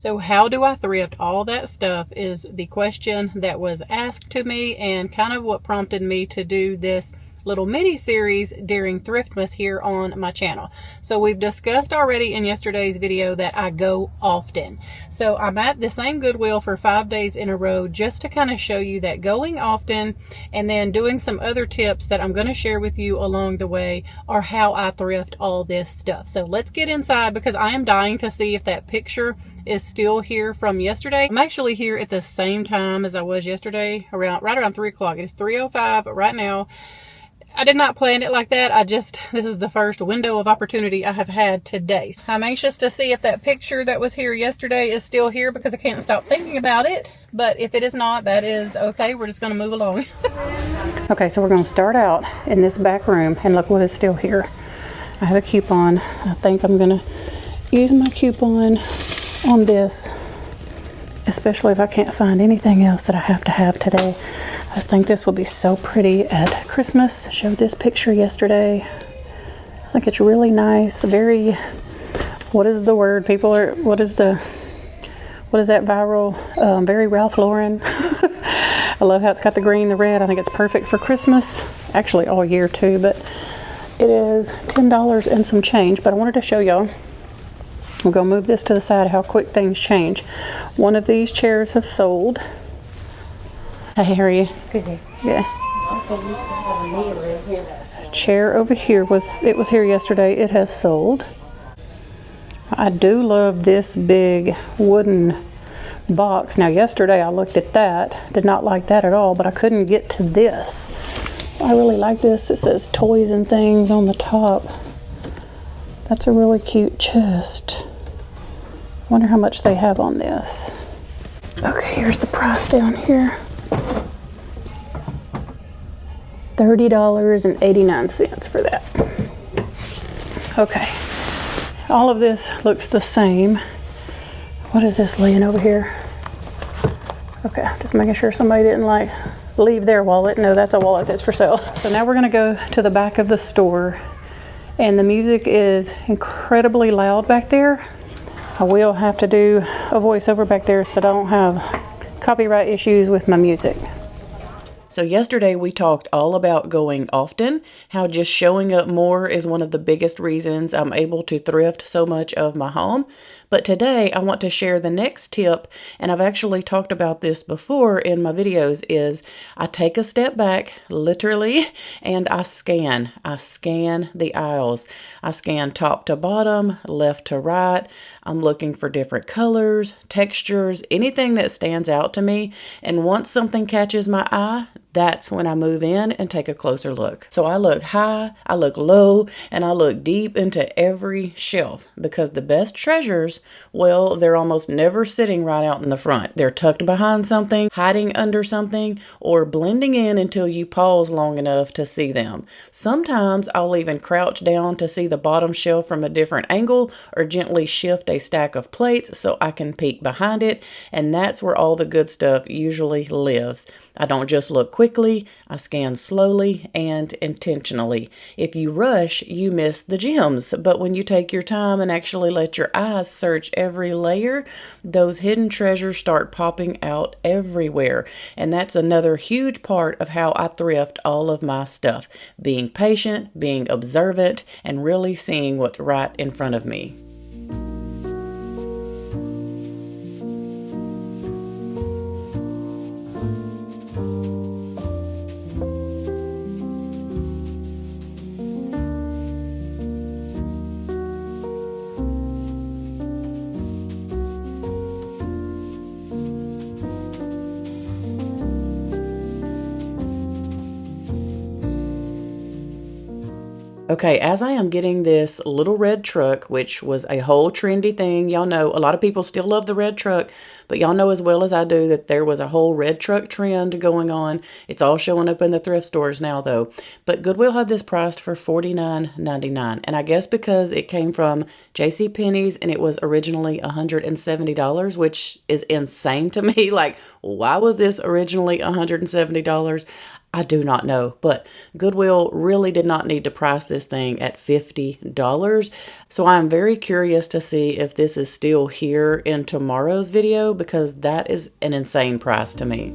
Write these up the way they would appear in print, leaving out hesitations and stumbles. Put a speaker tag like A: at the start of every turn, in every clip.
A: So how do I thrift all that stuff is the question that was asked to me, and kind of what prompted me to do this little mini series during Thriftmas here on my channel. So we've discussed already in yesterday's video that I go often. So I'm at the same Goodwill for 5 days in a row, just to kind of show you that going often, and then doing some other tips that I'm going to share with you along the way are how I thrift all this stuff. So let's get inside, because I am dying to see if that picture is still here from yesterday. I'm actually here at the same time as I was yesterday, right around 3 o'clock. It is 3:05 right now. I did not plan it like that. This is the first window of opportunity I have had today. I'm anxious to see if that picture that was here yesterday is still here, because I can't stop thinking about it. But if it is not, that is okay. We're just going to move along. Okay, so we're going to start out in this back room, and look what is still here. I have a coupon. I think I'm going to use my coupon on this, especially if I can't find anything else that I have to have today. I just think this will be so pretty at Christmas. I showed this picture yesterday. I think it's really nice. Very, what is the word? What is that viral? Very Ralph Lauren. I love how it's got the green, the red. I think it's perfect for Christmas. Actually all year too, but it is $10 and some change. But I wanted to show y'all. We're going to move this to the side, how quick things change. One of these chairs have sold. Hey, how are you?
B: Good.
A: Yeah. Chair over here was here yesterday. It has sold. I do love this big wooden box. Now yesterday I looked at that, did not like that at all, but I couldn't get to this. I really like this. It says toys and things on the top. That's a really cute chest. Wonder how much they have on this. Okay, here's the price down here. $30.89 for that. Okay, all of this looks the same. What is this laying over here? Okay, just making sure somebody didn't leave their wallet. No, that's a wallet that's for sale. So now we're gonna go to the back of the store, and the music is incredibly loud back there. I will have to do a voiceover back there so I don't have copyright issues with my music. So yesterday we talked all about going often, how just showing up more is one of the biggest reasons I'm able to thrift so much of my home. But today I want to share the next tip, and I've actually talked about this before in my videos, is I take a step back, literally, and I scan. I scan the aisles. I scan top to bottom, left to right. I'm looking for different colors, textures, anything that stands out to me. And once something catches my eye, that's when I move in and take a closer look. So I look high, I look low, and I look deep into every shelf, because the best treasures, well, they're almost never sitting right out in the front. They're tucked behind something, hiding under something, or blending in until you pause long enough to see them. Sometimes I'll even crouch down to see the bottom shelf from a different angle, or gently shift a stack of plates so I can peek behind it, and that's where all the good stuff usually lives. I don't just look quickly, I scan slowly and intentionally. If you rush, you miss the gems, but when you take your time and actually let your eyes search every layer, those hidden treasures start popping out everywhere. And that's another huge part of how I thrift all of my stuff. Being patient, being observant, and really seeing what's right in front of me. Okay, as I am getting this little red truck, which was a whole trendy thing, y'all know a lot of people still love the red truck, but y'all know as well as I do that there was a whole red truck trend going on. It's all showing up in the thrift stores now though. But Goodwill had this priced for $49.99, and I guess because it came from JCPenney's and it was originally $170, which is insane to me. Like, why was this originally $170?
B: I do not know, but Goodwill really did not need to price this thing at $50. So I'm very curious to see if this is still here in tomorrow's video, because that is an insane price to me.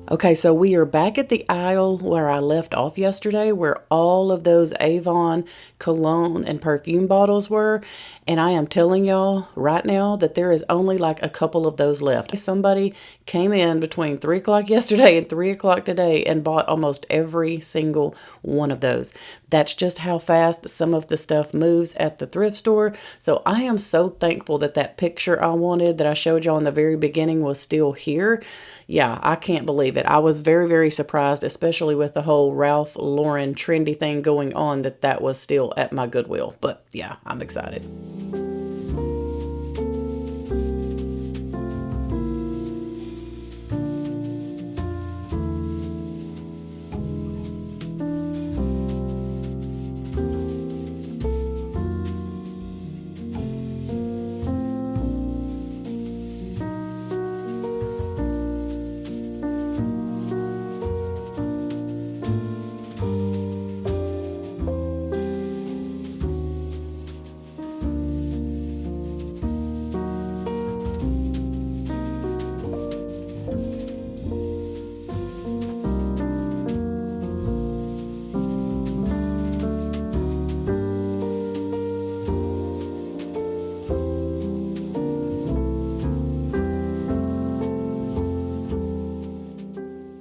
B: Okay, so we are back at the aisle where I left off yesterday, where all of those Avon cologne and perfume bottles were. And I am telling y'all right now that there is only like a couple of those left. Somebody came in between 3 o'clock yesterday and 3 o'clock today and bought almost every single one of those. That's just how fast some of the stuff moves at the thrift store. So I am so thankful that that picture I wanted that I showed y'all in the very beginning was still here. Yeah, I can't believe it. I was very, very surprised, especially with the whole Ralph Lauren trendy thing going on, that was still at my Goodwill. But yeah, I'm excited.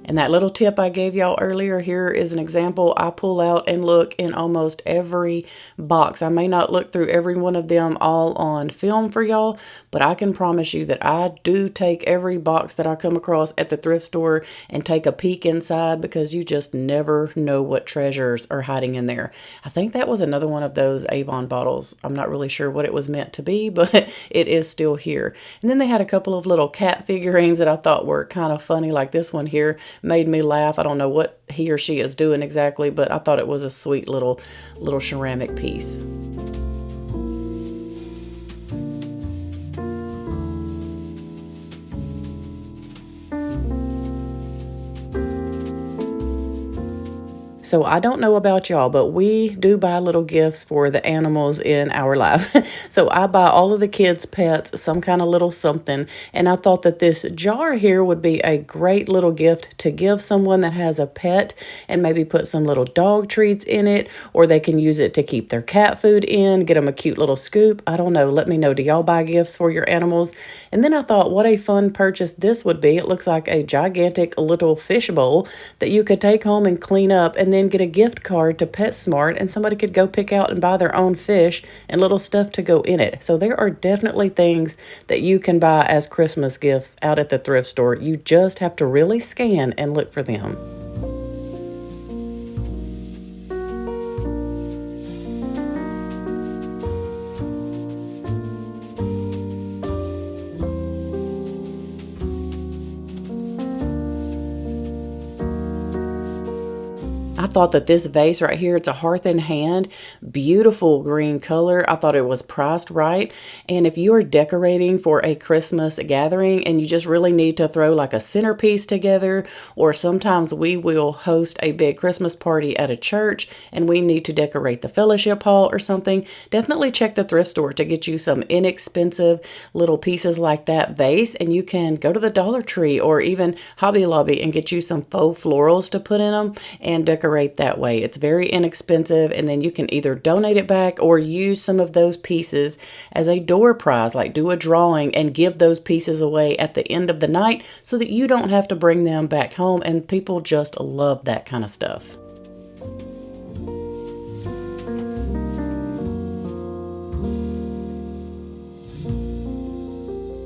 B: And that little tip I gave y'all earlier, here is an example. I pull out and look in almost every box. I may not look through every one of them all on film for y'all, but I can promise you that I do take every box that I come across at the thrift store and take a peek inside, because you just never know what treasures are hiding in there. I think that was another one of those Avon bottles. I'm not really sure what it was meant to be, but it is still here. And then they had a couple of little cat figurines that I thought were kind of funny, like this one here made me laugh. I don't know what he or she is doing exactly, but I thought it was a sweet little ceramic piece. So I don't know about y'all, but we do buy little gifts for the animals in our life. So I buy all of the kids' pets some kind of little something. And I thought that this jar here would be a great little gift to give someone that has a pet, and maybe put some little dog treats in it, or they can use it to keep their cat food in, get them a cute little scoop. I don't know. Let me know. Do y'all buy gifts for your animals? And then I thought, what a fun purchase this would be. It looks like a gigantic little fish bowl that you could take home and clean up, and then get a gift card to PetSmart, and somebody could go pick out and buy their own fish and little stuff to go in it. So there are definitely things that you can buy as Christmas gifts out at the thrift store. You just have to really scan and look for them. I thought that this vase right here, it's a Hearth in Hand, beautiful green color. I thought it was priced right. And if you are decorating for a Christmas gathering and you just really need to throw like a centerpiece together, or sometimes we will host a big Christmas party at a church and we need to decorate the fellowship hall or something, definitely check the thrift store to get you some inexpensive little pieces like that vase. And you can go to the Dollar Tree or even Hobby Lobby and get you some faux florals to put in them and decorate that way. It's very inexpensive, and then you can either donate it back or use some of those pieces as a door prize, like do a drawing and give those pieces away at the end of the night so that you don't have to bring them back home, and people just love that kind of stuff.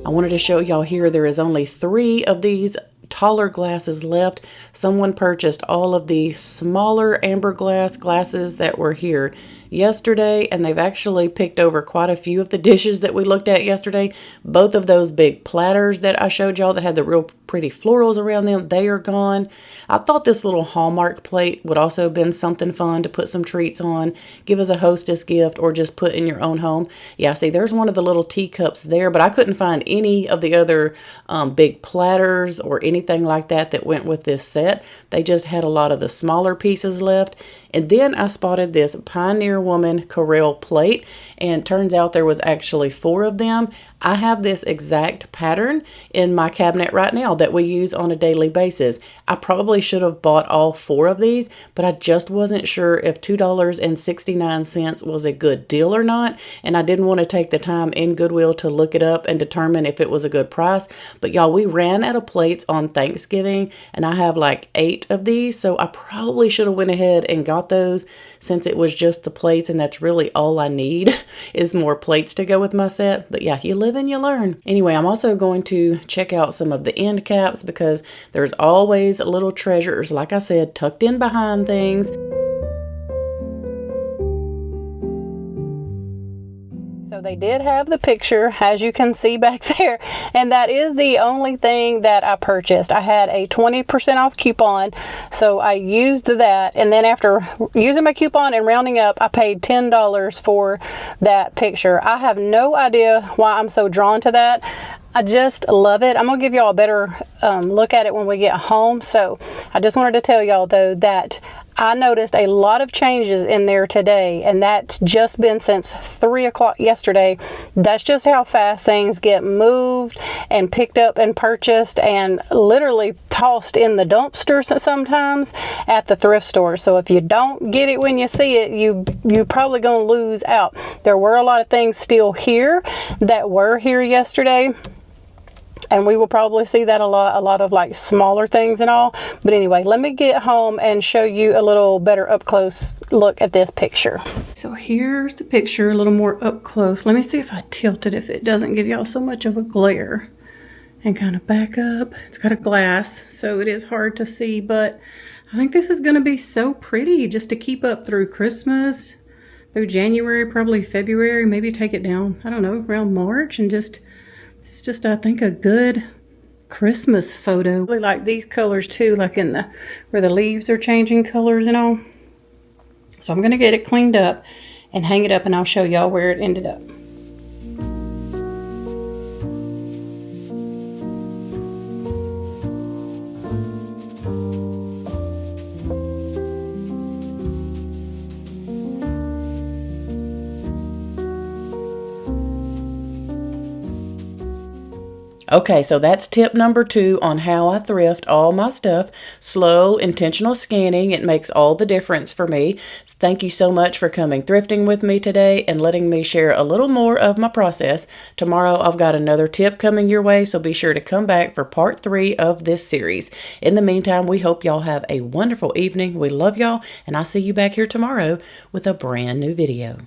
B: I wanted to show y'all here there is only 3 of these taller glasses left. Someone purchased all of the smaller amber glasses that were here yesterday, and they've actually picked over quite a few of the dishes that we looked at yesterday. Both of those big platters that I showed y'all that had the real pretty florals around them, they are gone. I thought this little Hallmark plate would also have been something fun to put some treats on, give as a hostess gift, or just put in your own home. Yeah, see, there's one of the little teacups there, but I couldn't find any of the other big platters or anything like that that went with this set. They just had a lot of the smaller pieces left. And then I spotted this Pioneer Woman Corelle plate, and turns out there was actually 4 of them. I have this exact pattern in my cabinet right now that we use on a daily basis. I probably should have bought all 4 of these, but I just wasn't sure if $2.69 was a good deal or not, and I didn't want to take the time in Goodwill to look it up and determine if it was a good price. But y'all, we ran out of plates on Thanksgiving, and I have like 8 of these, so I probably should have went ahead and got those since it was just the plates, and that's really all I need is more plates to go with my set. But yeah, you live and you learn. Anyway, I'm also going to check out some of the end caps because there's always little treasures, like I said, tucked in behind things. So they did have the picture, as you can see back there, and that is the only thing that I purchased. I had a 20% off coupon, so I used that, and then after using my coupon and rounding up, I paid $10 for that picture. I have no idea why I'm so drawn to that. I just love it. I'm going to give y'all a better look at it when we get home. So I just wanted to tell y'all, though, that I noticed a lot of changes in there today, and that's just been since 3 o'clock yesterday. That's just how fast things get moved and picked up and purchased and literally tossed in the dumpsters sometimes at the thrift store. So if you don't get it when you see it, you're probably going to lose out. There were a lot of things still here that were here yesterday, and we will probably see that a lot of like smaller things and all. But anyway, let me get home and show you a little better up close look at this picture. So here's the picture, a little more up close. Let me see if I tilt it, if it doesn't give y'all so much of a glare. And kind of back up. It's got a glass, so it is hard to see, but I think this is going to be so pretty just to keep up through Christmas, through January, probably February, maybe take it down, I don't know, around March, and just it's just, I think, a good Christmas photo. I really like these colors too, like in the where the leaves are changing colors and all. So I'm going to get it cleaned up and hang it up, and I'll show y'all where it ended up. Okay, so that's tip number 2 on how I thrift all my stuff. Slow, intentional scanning. It makes all the difference for me. Thank you so much for coming thrifting with me today and letting me share a little more of my process. Tomorrow I've got another tip coming your way, so be sure to come back for part 3 of this series. In the meantime, we hope y'all have a wonderful evening. We love y'all, and I'll see you back here tomorrow with a brand new video.